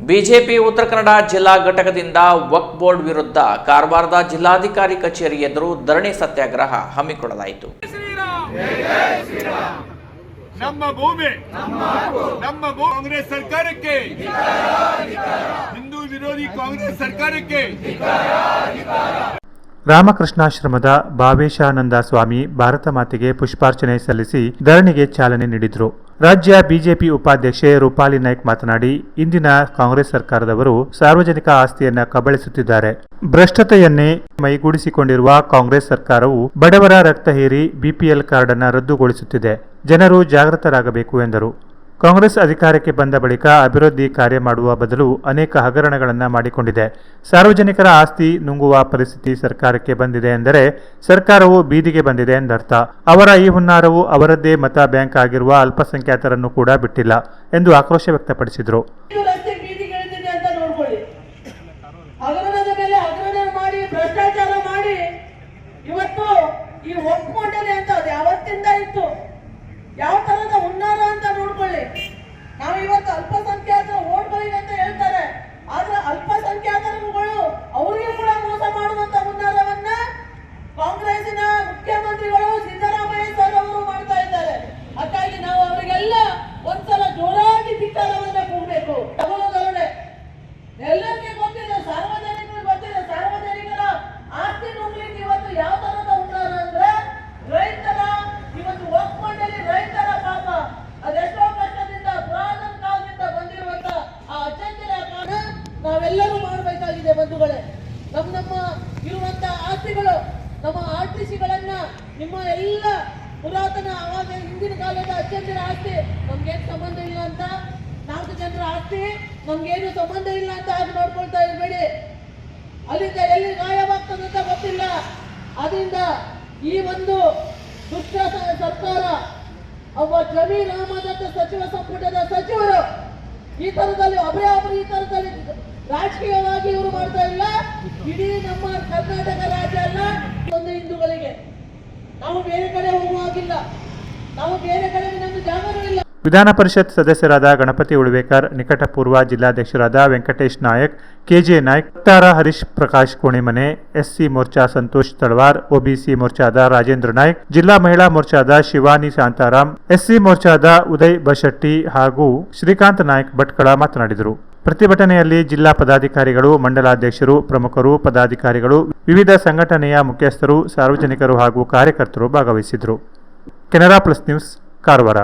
BJP Uttara Kannada ಜಿಲ್ಲಾ ಘಟಕದಿಂದ ವಕ್ಫ್ board ವಿರುದ್ಧ ಕಾರವಾರದ ಜಿಲ್ಲಾಧಿಕಾರಿ ಕಚೇರಿ ಎದುರು ಧರಣಿ ಸತ್ಯಾಗ್ರಹ ಹಮ್ಮಿಕೊಳ್ಳಲಾಯಿತು. ನಮ್ಮ ಭೂಮಿ ಕಾಂಗ್ರೆಸ್ ಸರ್ಕಾರಕ್ಕೆ, ಹಿಂದೂ ವಿರೋಧಿ ಕಾಂಗ್ರೆಸ್ ಸರ್ಕಾರಕ್ಕೆ. ರಾಮಕೃಷ್ಣಾಶ್ರಮದ ಭಾವೇಶಾನಂದ ಸ್ವಾಮಿ ಭಾರತ ಮಾತೆಗೆ ಪುಷ್ಪಾರ್ಚನೆ ಸಲ್ಲಿಸಿ ಧರಣಿಗೆ ಚಾಲನೆ ನೀಡಿದರು. ರಾಜ್ಯ ಬಿಜೆಪಿ ಉಪಾಧ್ಯಕ್ಷೆ ರೂಪಾಲಿ ನಾಯ್ಕ್ ಮಾತನಾಡಿ, ಇಂದಿನ ಕಾಂಗ್ರೆಸ್ ಸರ್ಕಾರದವರು ಸಾರ್ವಜನಿಕ ಆಸ್ತಿಯನ್ನ ಕಬಳಿಸುತ್ತಿದ್ದಾರೆ. ಭ್ರಷ್ಟತೆಯನ್ನೇ ಮೈಗೂಡಿಸಿಕೊಂಡಿರುವ ಕಾಂಗ್ರೆಸ್ ಸರ್ಕಾರವು ಬಡವರ ರಕ್ತ ಹೀರಿ ಬಿಪಿಎಲ್ ಕಾರ್ಡ್ ಅನ್ನು ರದ್ದುಗೊಳಿಸುತ್ತಿದೆ. ಜನರು ಜಾಗೃತರಾಗಬೇಕು ಎಂದರು. ಕಾಂಗ್ರೆಸ್ ಅಧಿಕಾರಕ್ಕೆ ಬಂದ ಬಳಿಕ ಅಭಿವೃದ್ಧಿ ಕಾರ್ಯ ಮಾಡುವ ಬದಲು ಅನೇಕ ಹಗರಣಗಳನ್ನು ಮಾಡಿಕೊಂಡಿದೆ. ಸಾರ್ವಜನಿಕರ ಆಸ್ತಿ ನುಂಗುವ ಪರಿಸ್ಥಿತಿ ಸರ್ಕಾರಕ್ಕೆ ಬಂದಿದೆ ಎಂದರೆ ಸರ್ಕಾರವು ಬೀದಿಗೆ ಬಂದಿದೆ ಎಂದರ್ಥ. ಅವರ ಈ ಹುನ್ನಾರವು ಅವರದ್ದೇ ಮತ ಬ್ಯಾಂಕ್ ಆಗಿರುವ ಅಲ್ಪಸಂಖ್ಯಾತರನ್ನು ಕೂಡ ಬಿಟ್ಟಿಲ್ಲ ಎಂದು ಆಕ್ರೋಶ ವ್ಯಕ್ತಪಡಿಸಿದರು. ಯಾವ ತರದ ಹುನ್ನಾರ ಅಂತ ನೋಡ್ಕೊಳ್ಳಿ. ನಾವು ಇವತ್ತು ಅಲ್ಪಸಂಖ್ಯಾತರ ಓಟ್ಗಳಿಗೆ ಅಂತ ಹೇಳ್ತಾರೆ, ಆದ್ರೆ ಅಲ್ಪಸಂಖ್ಯಾತರುಗಳು ಅವರಿಗೆ ಕೂಡ ಮೋಸ ಮಾಡುವಂತ ಹುನ್ನಾರವನ್ನ ಕಾಂಗ್ರೆಸ್ಸಿನ ಮುಖ್ಯಮಂತ್ರಿಗಳು ಸಿದ್ದರಾಮಯ್ಯ ಸರ್ ಅವರು ಮಾಡ್ತಾ ಇದ್ದಾರೆ. ಹಾಗಾಗಿ ನಾವು ಅವರಿಗೆಲ್ಲ ಒಂದ್ಸಲ ಜೋರಾಗಿ ಧಿಕ್ಕಾರವನ್ನ ಕೂಗಬೇಕು. ಎಲ್ಲರಿಗೆ ಗೊತ್ತಿದೆ, ಸಾರ್ವಜನಿಕರಿಗೆ ಗೊತ್ತಿದೆ, ಸಾರ್ವಜನಿಕರ ಆಸ್ತಿ ನುಂಗ್ಲಿಕ್ಕೆ ಇವತ್ತು ಯಾವ ತರದ ಹುನ್ನಾರ ಅಂದ್ರೆ ರೈತರ ಇವತ್ತು ಒಪ್ಕೊಂಡಲ್ಲಿ ರೈತರ ಪಾಪ ಅದೆಷ್ಟೋ ಕಷ್ಟದಿಂದ ಪುರಾತನ ಕಾಲದಿಂದ ಬಂದಿರುವಂತ ಆ ಅಚಂಚಲ ನಾವೆಲ್ಲರೂ ಮಾಡಬೇಕಾಗಿದೆ ಬಂಧುಗಳೇ. ನಮ್ಮ ಇರುವಂತ ಆಸ್ತಿಗಳು, ನಮ್ಮ ಆರ್ಟಿಸಿಗಳನ್ನ ನಿಮ್ಮ ಎಲ್ಲ ಪುರಾತನ ಆವಾಗ ಹಿಂದಿನ ಕಾಲದ ಅಚಂಚಲ ಆಸ್ತಿ ನಮ್ಗೇನು ಸಂಬಂಧ ಇಲ್ಲ ಅಂತ, 4 ಜನರ ಆಸ್ತಿ ನಮ್ಗೇನು ಸಂಬಂಧ ಇಲ್ಲ ಅಂತ ಆಗ ನೋಡ್ಕೊಳ್ತಾ ಇರ್ಬೇಡಿ. ಅಲ್ಲಿಂದ ಎಲ್ಲಿ ಗಾಯವಾಗ್ತದಂತ ಗೊತ್ತಿಲ್ಲ. ಅದರಿಂದ ಈ ಒಂದು ದುಷ್ಟ ಸರ್ಕಾರ, ಒಬ್ಬ ಜಮೀರ್ ಅಹಮದ್ ಅಂತ ಸಚಿವ ಸಂಪುಟದ ಸಚಿವರು ಈ ತರದಲ್ಲಿ ಈ ತರದಲ್ಲಿ ರಾಜಕೀಯವಾಗಿ ಇವರು ಮಾಡ್ತಾ ಇಲ್ಲ. ಇಡೀ ನಮ್ಮ ಕರ್ನಾಟಕ ರಾಜ್ಯ ಅಲ್ಲ, ಒಂದು ಹಿಂದೂಗಳಿಗೆ ನಾವು ಬೇರೆ ಕಡೆ ಹೋಗುವಾಗಿಲ್ಲ, ನಾವು ಬೇರೆ ಕಡೆ ನಮ್ಮ ಜಾಗನೂ ಇಲ್ಲ. ವಿಧಾನ ಪರಿಷತ್ ಸದಸ್ಯರಾದ ಗಣಪತಿ ಉಳ್ವೇಕರ್, ನಿಕಟಪೂರ್ವ ಜಿಲ್ಲಾಧ್ಯಕ್ಷರಾದ ವೆಂಕಟೇಶ್ ನಾಯಕ್, ಕೆಜೆ ನಾಯ್ಕ್, ವಕ್ತಾರ ಹರೀಶ್ ಪ್ರಕಾಶ್ ಕೋಣಿಮನೆ, ಎಸ್ಸಿ ಮೋರ್ಚಾ ಸಂತೋಷ್ ತಳವಾರ್, ಒಬಿಸಿ ಮೋರ್ಚಾದ ರಾಜೇಂದ್ರ ನಾಯ್ಕ್, ಜಿಲ್ಲಾ ಮಹಿಳಾ ಮೋರ್ಚಾದ ಶಿವಾನಿ ಶಾಂತಾರಾಮ್, ಎಸ್ಸಿ ಮೋರ್ಚಾದ ಉದಯ್ ಬಶೆಟ್ಟಿ ಹಾಗೂ ಶ್ರೀಕಾಂತ್ ನಾಯ್ಕ್ ಭಟ್ಕಳ ಮಾತನಾಡಿದರು. ಪ್ರತಿಭಟನೆಯಲ್ಲಿ ಜಿಲ್ಲಾ ಪದಾಧಿಕಾರಿಗಳು, ಮಂಡಲಾಧ್ಯಕ್ಷರು, ಪ್ರಮುಖರು, ಪದಾಧಿಕಾರಿಗಳು, ವಿವಿಧ ಸಂಘಟನೆಯ ಮುಖ್ಯಸ್ಥರು, ಸಾರ್ವಜನಿಕರು ಹಾಗೂ ಕಾರ್ಯಕರ್ತರು ಭಾಗವಹಿಸಿದರು. Canara plus news, Karwar.